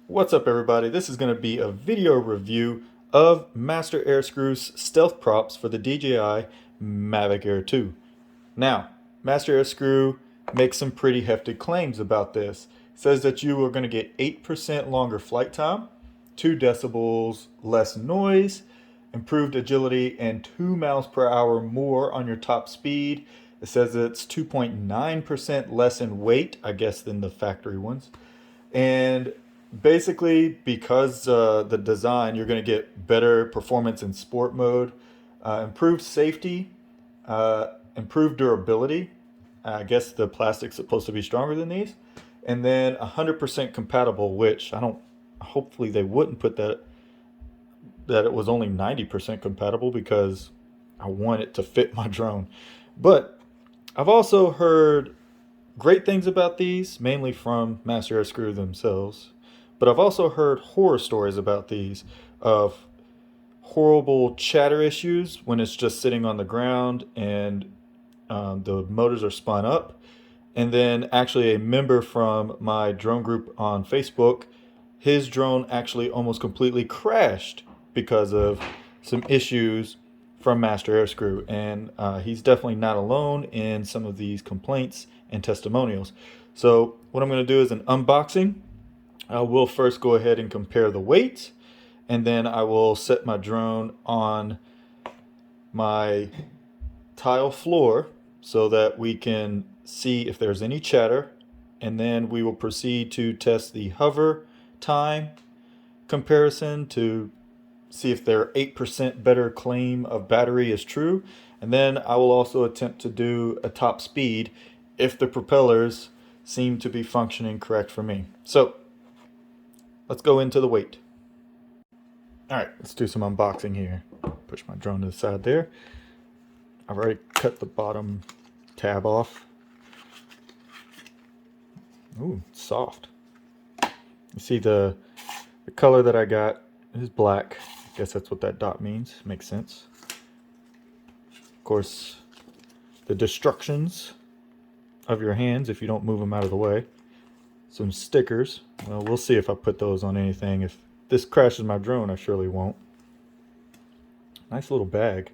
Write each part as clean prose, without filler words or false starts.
What's up, everybody? This is going to be a video review of Master Airscrew's stealth props for the DJI Mavic Air 2. Now, Master Airscrew makes some pretty hefty claims about this. It says that you are going to get 8% longer flight time, 2 decibels less noise, improved agility, and 2 miles per hour more on your top speed. It says it's 2.9% less in weight, I guess, than the factory ones. And basically, because the design, you're going to get better performance in sport mode, improved safety, improved durability. I guess the plastic's supposed to be stronger than these. And then 100% compatible, which I don't, hopefully they wouldn't put that it was only 90% compatible, because I want it to fit my drone. But I've also heard great things about these, mainly from Master Airscrew themselves. But I've also heard horror stories about these, of horrible chatter issues when it's just sitting on the ground and the motors are spun up. And then actually a member from my drone group on Facebook, his drone actually almost completely crashed because of some issues from Master Airscrew. And he's definitely not alone in some of these complaints and testimonials. So what I'm going to do is an unboxing. I will first go ahead and compare the weight, and then I will set my drone on my tile floor so that we can see if there's any chatter, and then we will proceed to test the hover time comparison to see if their 8% better claim of battery is true. And then I will also attempt to do a top speed if the propellers seem to be functioning correct for me. So let's go into the weight. All right, let's do some unboxing here. Push my drone to the side there. I've already cut the bottom tab off. Ooh, soft. You see the color that I got is black. I guess that's what that dot means. Makes sense. Of course, the destructions of your hands if you don't move them out of the way. Some stickers. Well, we'll see if I put those on anything. If this crashes my drone, I surely won't. Nice little bag.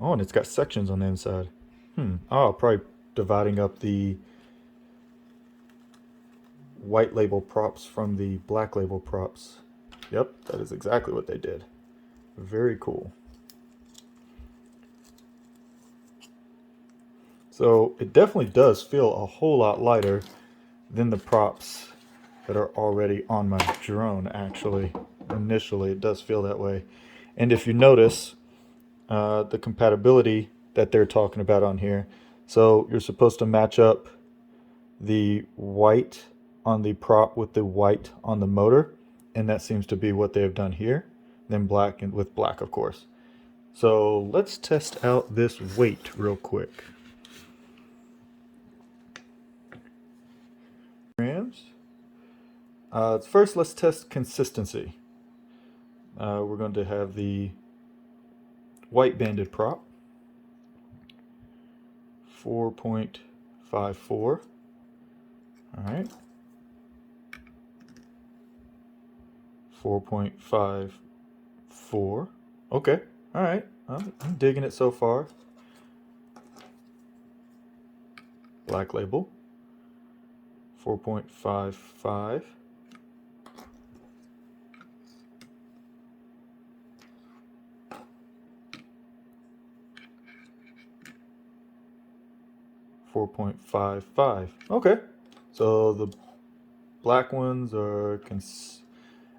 Oh, and it's got sections on the inside. Oh, probably dividing up the white label props from the black label props. Yep, that is exactly what they did. Very cool. So it definitely does feel a whole lot lighter than the props that are already on my drone. Actually, initially it does feel that way. And if you notice the compatibility that they're talking about on here, so you're supposed to match up the white on the prop with the white on the motor, and that seems to be what they have done here. Then black, and with black, of course. So let's test out this weight real quick. Grams. First, let's test consistency. We're going to have the white banded prop, 4.54. All right, 4.54. Okay, all right, I'm digging it so far. Black label, 4.55. .55. Okay, so the black ones are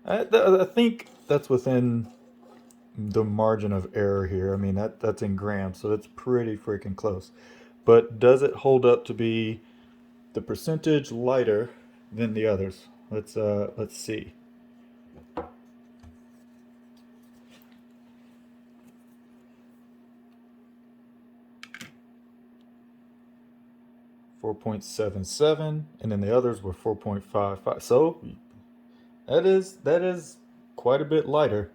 I think that's within the margin of error here. I mean, that's in grams, so that's pretty freaking close. But does it hold up to be the percentage lighter than the others? Let's see. 4.77, and then the others were 4.55. So that is quite a bit lighter.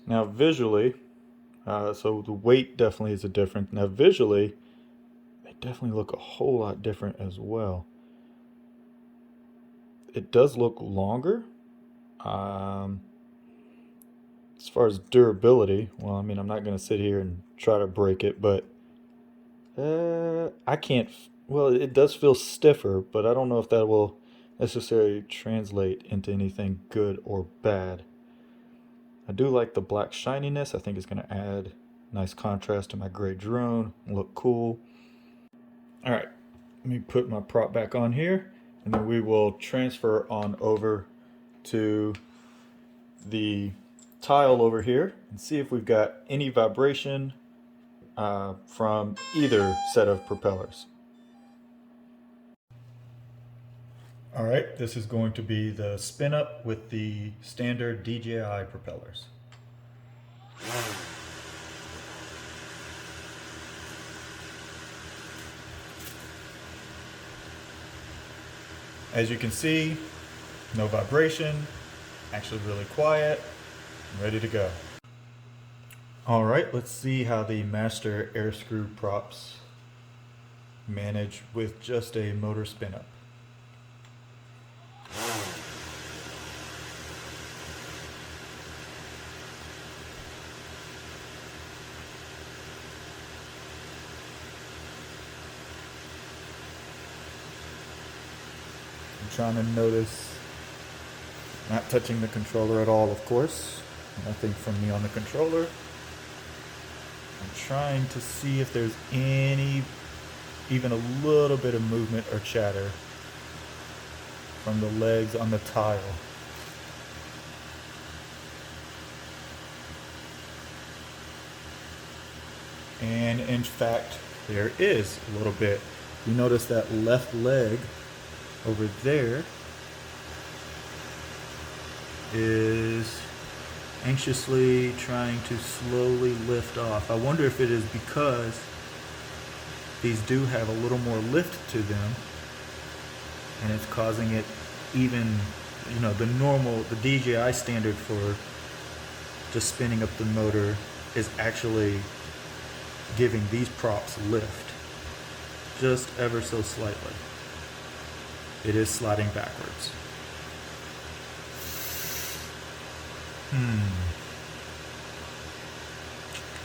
Now visually, so the weight definitely is a difference. Now visually, they definitely look a whole lot different as well. It does look longer. As far as durability, well, I mean, I'm not going to sit here and try to break it, but I can't. Well, it does feel stiffer, but I don't know if that will necessarily translate into anything good or bad. I do like the black shininess. I think it's going to add nice contrast to my gray drone, look cool. All right, let me put my prop back on here, and then we will transfer on over to the tile over here and see if we've got any vibration from either set of propellers. All right, this is going to be the Spinup with the standard DJI propellers. As you can see, no vibration, actually really quiet, ready to go. All right, let's see how the Master Airscrew props manage with just a motor spin-up. I'm trying to notice, not touching the controller at all, of course. Nothing from me on the controller. I'm trying to see if there's even a little bit of movement or chatter from the legs on the tile. And in fact, there is a little bit. You notice that left leg over there is anxiously trying to slowly lift off. I wonder if it is because these do have a little more lift to them, and it's causing it even, the DJI standard for just spinning up the motor is actually giving these props lift just ever so slightly. It is sliding backwards. I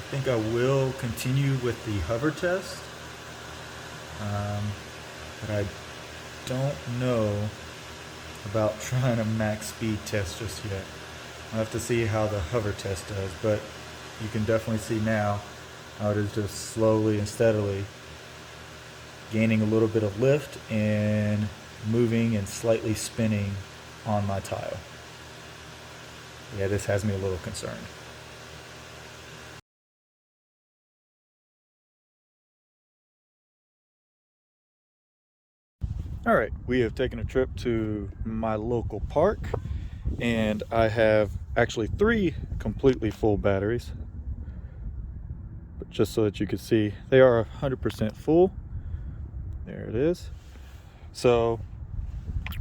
think I will continue with the hover test, but I don't know about trying a max speed test just yet. I'll have to see how the hover test does, but you can definitely see now how it is just slowly and steadily gaining a little bit of lift and moving and slightly spinning on my tile. Yeah, this has me a little concerned. All right, we have taken a trip to my local park, and I have actually 3 completely full batteries. But just so that you can see, they are 100% full. There it is. So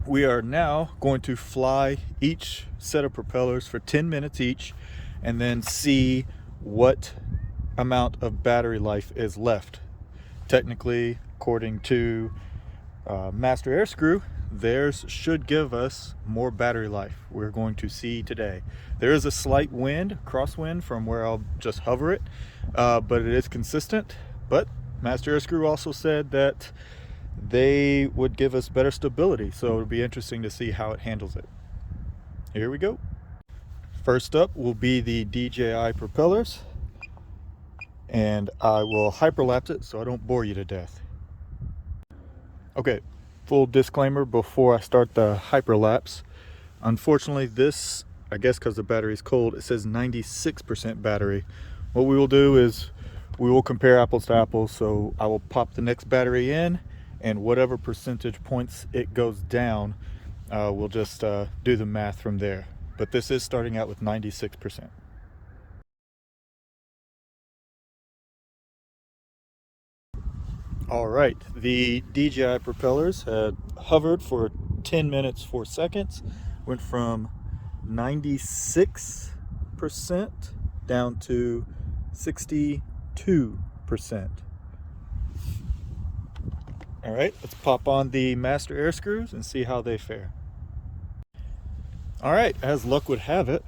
we are now going to fly each set of propellers for 10 minutes each, and then see what amount of battery life is left. Technically, according to Master Airscrew, theirs should give us more battery life. We're going to see today. There is a slight wind, crosswind, from where I'll just hover it, but it is consistent. But Master Airscrew also said that they would give us better stability, so it'll be interesting to see how it handles it. Here we go. First up will be the DJI propellers, and I will hyperlapse it so I don't bore you to death. Okay, full disclaimer before I start the hyperlapse. Unfortunately, this, I guess because the battery is cold, it says 96% battery. What we will do is we will compare apples to apples, so I will pop the next battery in, and whatever percentage points it goes down, we'll just do the math from there. But this is starting out with 96%. All right, the DJI propellers had hovered for 10 minutes 4 seconds, went from 96% down to 62%. All right, let's pop on the Master Airscrews and see how they fare. All right, as luck would have it,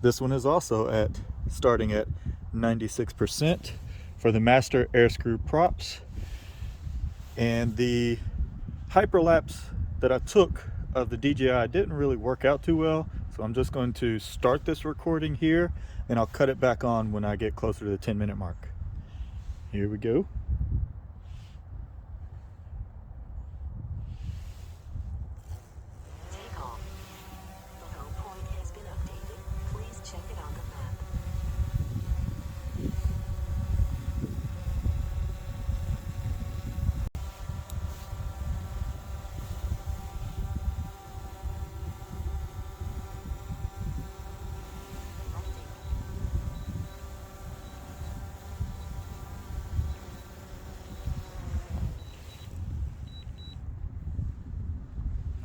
this one is also starting at 96% for the Master Airscrew props. And the hyperlapse that I took of the DJI didn't really work out too well, so I'm just going to start this recording here and I'll cut it back on when I get closer to the 10-minute mark. Here we go. Take off. The home point has been updated. Please check it on the map.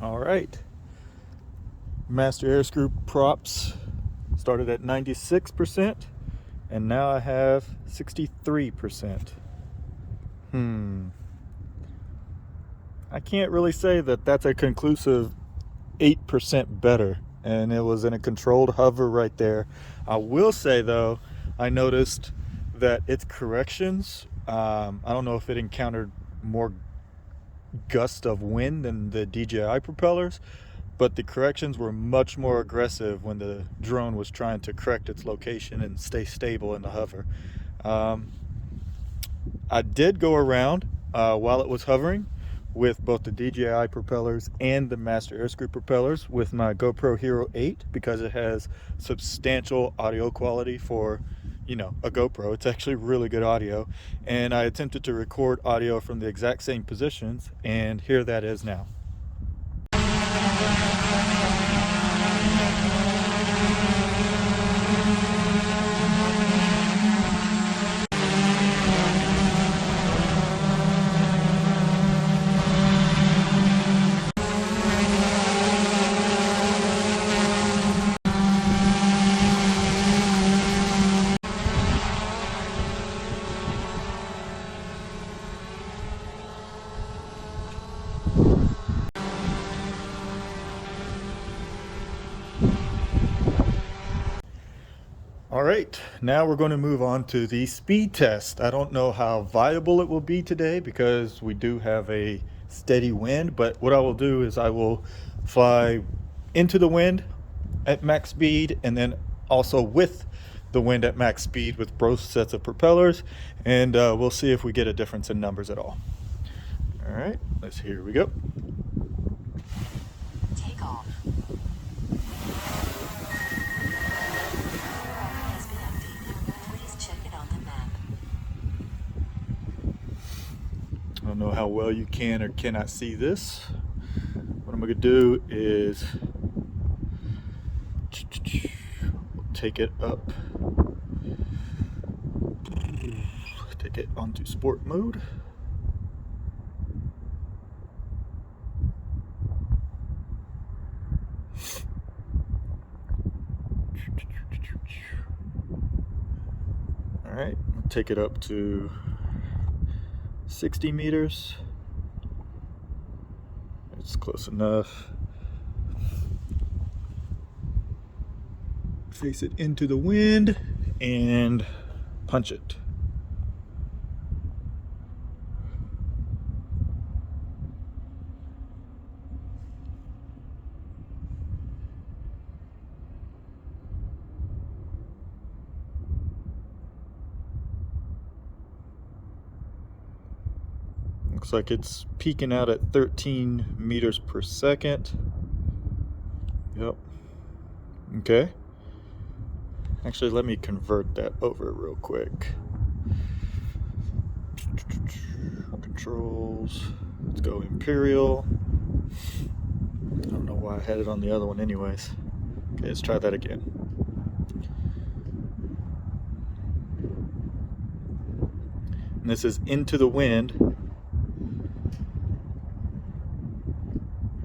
All right, Master Airscrew props started at 96% and now I have 63%. I can't really say that that's a conclusive 8% better, and it was in a controlled hover right there. I will say though, I noticed that its corrections, I don't know if it encountered more gust of wind than the DJI propellers, but the corrections were much more aggressive when the drone was trying to correct its location and stay stable in the hover. I did go around while it was hovering with both the DJI propellers and the Master Airscrew propellers with my GoPro Hero 8 because it has substantial audio quality for, you know, a GoPro. It's actually really good audio, and I attempted to record audio from the exact same positions, and here that is now. All right, now we're going to move on to the speed test. I don't know how viable it will be today because we do have a steady wind, but what I will do is I will fly into the wind at max speed and then also with the wind at max speed with both sets of propellers, and we'll see if we get a difference in numbers at all. All right, here we go. Take off. Has been updated. Please check it on the map. I don't know how well you can or cannot see this. What I'm going to do is take it up, take it onto sport mode. All right, I'll take it up to 60 meters. It's close enough. Face it into the wind and punch it. Looks like it's peaking out at 13 meters per second. Yep. Okay. Actually, let me convert that over real quick. Controls. Let's go Imperial. I don't know why I had it on the other one anyways. Okay, let's try that again. And this is into the wind.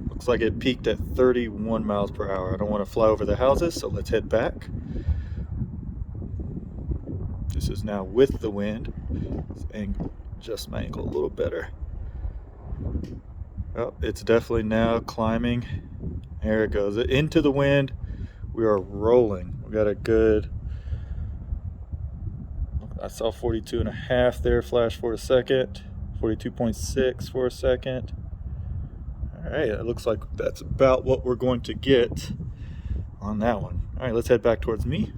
Looks like it peaked at 31 miles per hour. I don't want to fly over the houses, so let's head back. This is now with the wind. Let's adjust my angle a little better. Well, it's definitely now climbing. There it goes. Into the wind. We are rolling. We got a good, I saw 42.5 there flash for a second. 42.6 for a second. All right, it looks like that's about what we're going to get on that one. All right, let's head back towards me.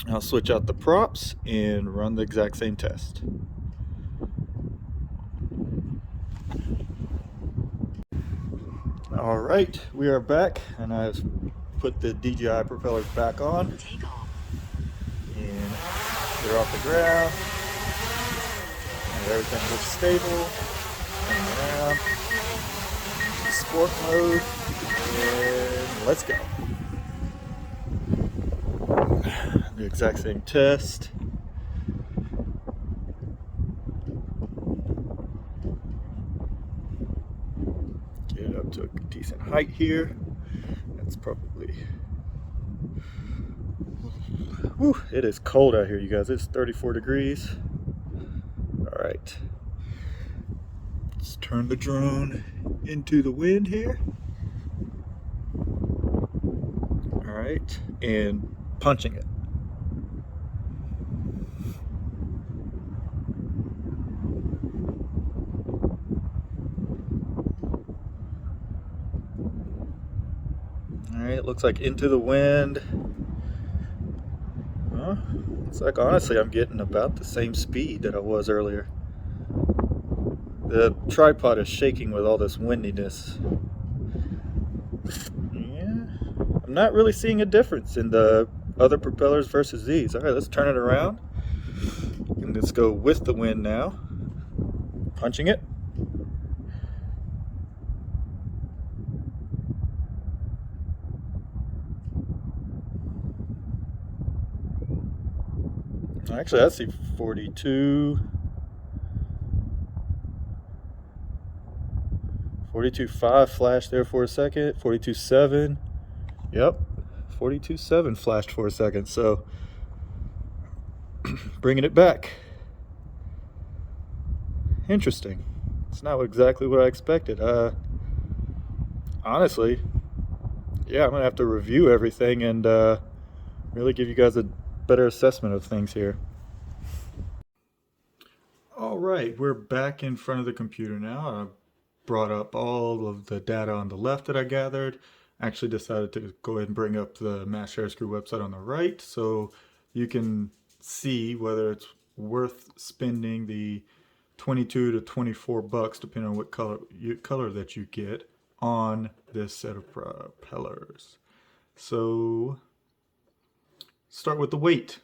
I'll switch out the props and run the exact same test. All right, we are back, and I've put the DJI propellers back on. Take off. And they're off the ground. And everything looks stable. Turn around. Sport mode. And let's go. The exact same test. Get it up to a decent height here. That's probably... Whew, it is cold out here, you guys. It's 34 degrees. All right. Let's turn the drone into the wind here. All right, and punching it. All right, it looks like into the wind. Well, it's like honestly I'm getting about the same speed that I was earlier. The tripod is shaking with all this windiness. Yeah, I'm not really seeing a difference in the other propellers versus these. All right, let's turn it around. And let's go with the wind now. Punching it. Actually, I see 42. 42.5 flashed there for a second. 42.7. Yep. 42.7 flashed for a second. So bringing it back. Interesting. It's not exactly what I expected. Honestly, yeah, I'm gonna have to review everything and really give you guys a better assessment of things here. All right, we're back in front of the computer now. I brought up all of the data on the left that I gathered. Actually decided to go ahead and bring up the Master Airscrew website on the right so you can see whether it's worth spending the 22 to 24 bucks, depending on what color that you get, on this set of propellers. So start with the weight.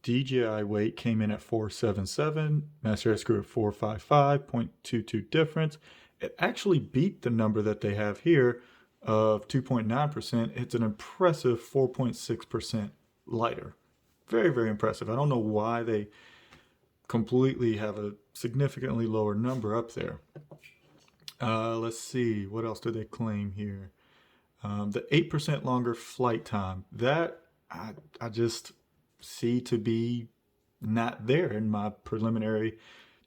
DJI weight came in at 477, Master Airscrew at 455, 0.22 difference. It actually beat the number that they have here of 2.9%. It's an impressive 4.6% lighter. Very, very impressive. I don't know why they completely have a significantly lower number up there. Let's see, what else do they claim here? The 8% longer flight time. That I just see to be not there in my preliminary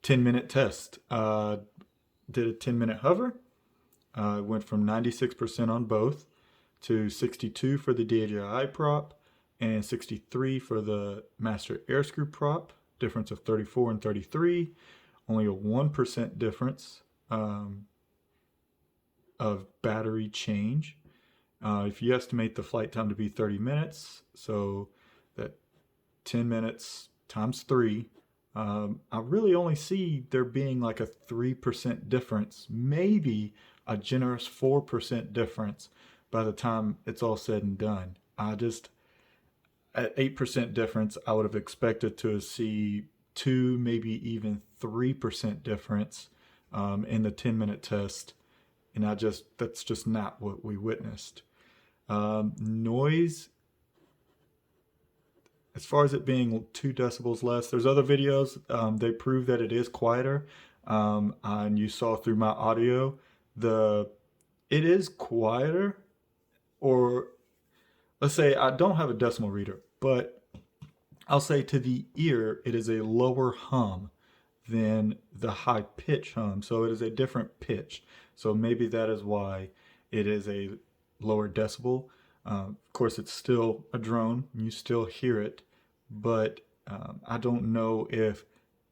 10-minute test. Did a 10-minute hover. Went from 96% on both to 62 for the DJI prop and 63 for the Master Airscrew prop. Difference of 34 and 33. Only a 1% difference of battery change. If you estimate the flight time to be 30 minutes, so that 10 minutes times 3, I really only see there being like a 3% difference, maybe a generous 4% difference by the time it's all said and done. At 8% difference, I would have expected to see 2, maybe even 3% difference in the 10-minute test. And that's just not what we witnessed. Noise, as far as it being 2 decibels less, there's other videos, they prove that it is quieter. And you saw through my audio, it is quieter, or let's say I don't have a decimal reader, but I'll say to the ear, it is a lower hum than the high pitch hum. So it is a different pitch. So maybe that is why it is a lower decibel. Of course, it's still a drone. You still hear it, but I don't know if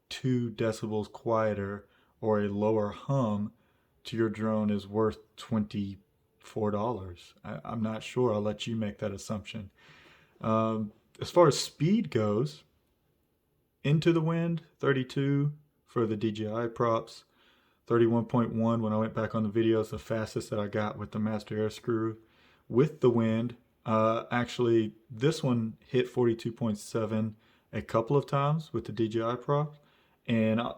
2 decibels quieter or a lower hum to your drone is worth $24. I'm not sure. I'll let you make that assumption. As far as speed goes, into the wind, 32 for the DJI props, 31.1 when I went back on the videos, the fastest that I got with the Master Airscrew with the wind. Actually, this one hit 42.7 a couple of times with the DJI props, and I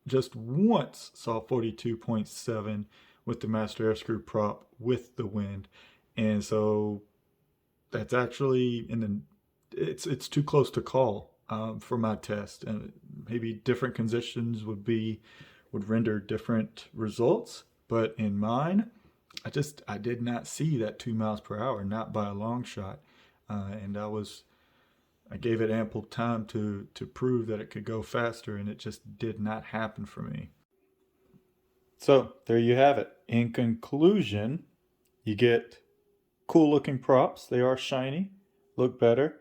just once saw 42.7 with the Master Airscrew prop with the wind. And so that's actually in the it's too close to call for my test, and maybe different conditions would render different results. But in mine, I did not see that 2 miles per hour, not by a long shot, and I gave it ample time to prove that it could go faster, and it just did not happen for me. So there you have it. In conclusion, you get cool looking props. They are shiny, look better,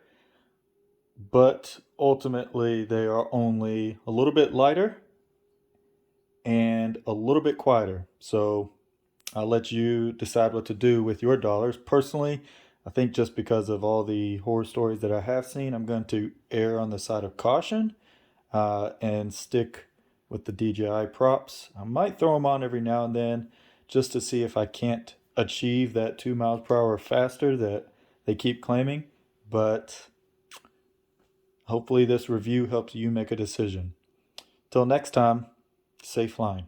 but ultimately they are only a little bit lighter and a little bit quieter. So I'll let you decide what to do with your dollars. Personally, I think just because of all the horror stories that I have seen, I'm going to err on the side of caution and stick with the DJI props. I might throw them on every now and then just to see if I can't achieve that 2 miles per hour faster that they keep claiming. But hopefully, this review helps you make a decision. Till next time, safe flying.